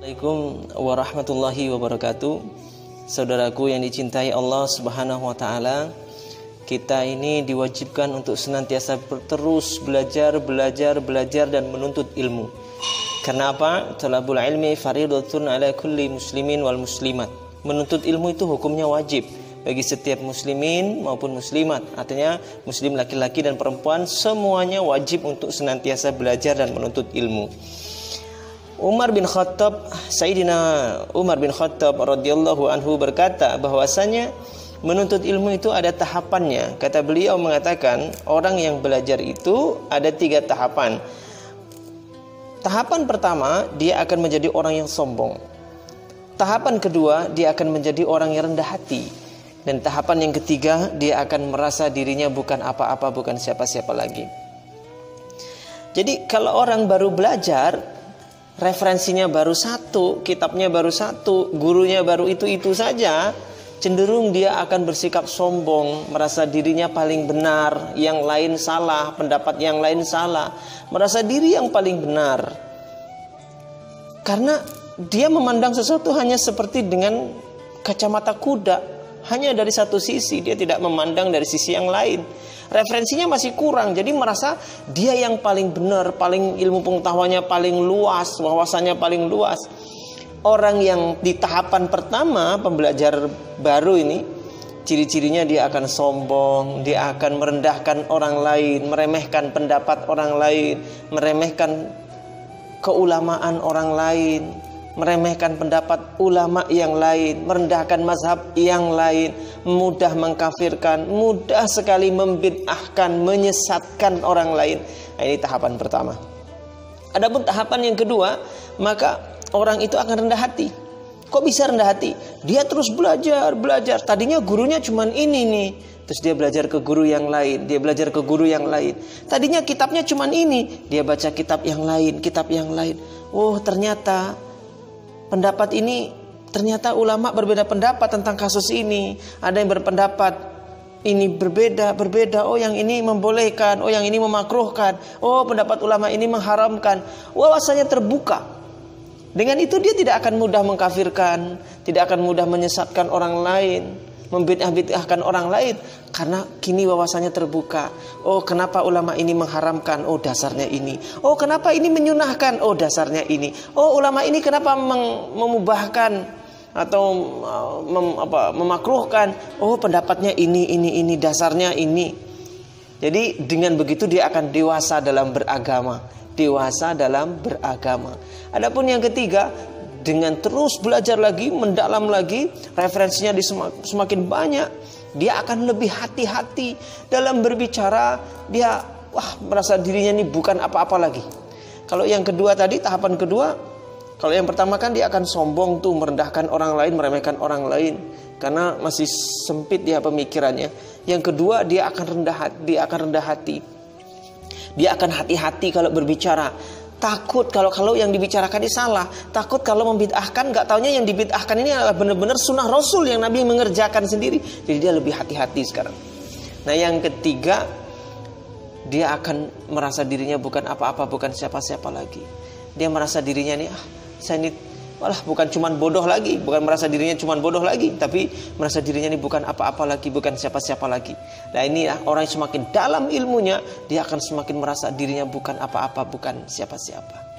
Assalamualaikum warahmatullahi wabarakatuh. Saudaraku yang dicintai Allah Subhanahu wa taala, kita ini diwajibkan untuk senantiasa terus belajar dan menuntut ilmu. Karena apa? Talabul ilmi fardhatun ala kulli muslimin wal muslimat. Menuntut ilmu itu hukumnya wajib bagi setiap muslimin maupun muslimat. Artinya muslim laki-laki dan perempuan semuanya wajib untuk senantiasa belajar dan menuntut ilmu. Sayyidina Umar bin Khattab radhiyallahu anhu berkata bahwasanya menuntut ilmu itu ada tahapannya. Kata beliau mengatakan orang yang belajar itu ada 3 tahapan. Tahapan pertama, dia akan menjadi orang yang sombong. Tahapan kedua, dia akan menjadi orang yang rendah hati. Dan tahapan yang ketiga, dia akan merasa dirinya bukan apa-apa, bukan siapa-siapa lagi. Jadi kalau orang baru belajar, referensinya baru 1, kitabnya baru 1, gurunya baru itu saja, cenderung dia akan bersikap sombong, merasa dirinya paling benar, yang lain salah, pendapat yang lain salah, merasa diri yang paling benar. Karena dia memandang sesuatu hanya seperti dengan kacamata kuda, hanya dari satu sisi, dia tidak memandang dari sisi yang lain. Referensinya masih kurang, jadi merasa dia yang paling benar, paling ilmu pengetahuannya paling luas, wawasannya paling luas. Orang yang di tahapan pertama pembelajar baru ini, ciri-cirinya dia akan sombong, dia akan merendahkan orang lain, meremehkan pendapat orang lain, meremehkan keulamaan orang lain, meremehkan pendapat ulama yang lain, merendahkan mazhab yang lain, mudah mengkafirkan, mudah sekali membid'ahkan, menyesatkan orang lain. Nah, ini tahapan pertama. Adapun tahapan yang kedua, maka orang itu akan rendah hati. Kok bisa rendah hati? Dia terus belajar. Tadinya gurunya cuman ini nih, terus dia belajar ke guru yang lain, dia belajar ke guru yang lain. Tadinya kitabnya cuman ini, dia baca kitab yang lain. Oh, ternyata pendapat ini, ternyata ulama berbeda pendapat tentang kasus ini. Ada yang berpendapat ini berbeda. Oh, yang ini membolehkan, oh yang ini memakruhkan, oh pendapat ulama ini mengharamkan. Wawasannya terbuka. Dengan itu dia tidak akan mudah mengkafirkan, tidak akan mudah menyesatkan orang lain, membid'ah-bid'ahkan orang lain, karena kini wawasannya terbuka. Oh, kenapa ulama ini mengharamkan? Oh, dasarnya ini. Oh, kenapa ini menyunahkan? Oh, dasarnya ini. Oh, ulama ini kenapa memubahkan atau memakruhkan? Oh, pendapatnya ini, dasarnya ini. Jadi dengan begitu dia akan dewasa dalam beragama. Adapun yang ketiga, dengan terus belajar lagi, mendalam lagi, referensinya semakin banyak, dia akan lebih hati-hati dalam berbicara. Dia merasa dirinya ini bukan apa-apa lagi. Kalau yang kedua tadi, tahapan kedua, kalau yang pertama kan dia akan sombong tuh, merendahkan orang lain, meremehkan orang lain, karena masih sempit dia pemikirannya. Yang kedua, dia akan rendah hati. Dia akan hati-hati kalau berbicara. Takut kalau yang dibicarakan ini salah. Takut kalau membid'ahkan, gak taunya yang dibid'ahkan ini adalah benar-benar sunnah Rasul yang Nabi mengerjakan sendiri. Jadi dia lebih hati-hati sekarang. Nah, yang ketiga, dia akan merasa dirinya bukan apa-apa, bukan siapa-siapa lagi. Dia merasa dirinya nih, saya ini bukan cuman bodoh lagi, bukan merasa dirinya cuman bodoh lagi, tapi merasa dirinya ini bukan apa-apa lagi, bukan siapa-siapa lagi. Nah, ini orang yang semakin dalam ilmunya, dia akan semakin merasa dirinya bukan apa-apa, bukan siapa-siapa.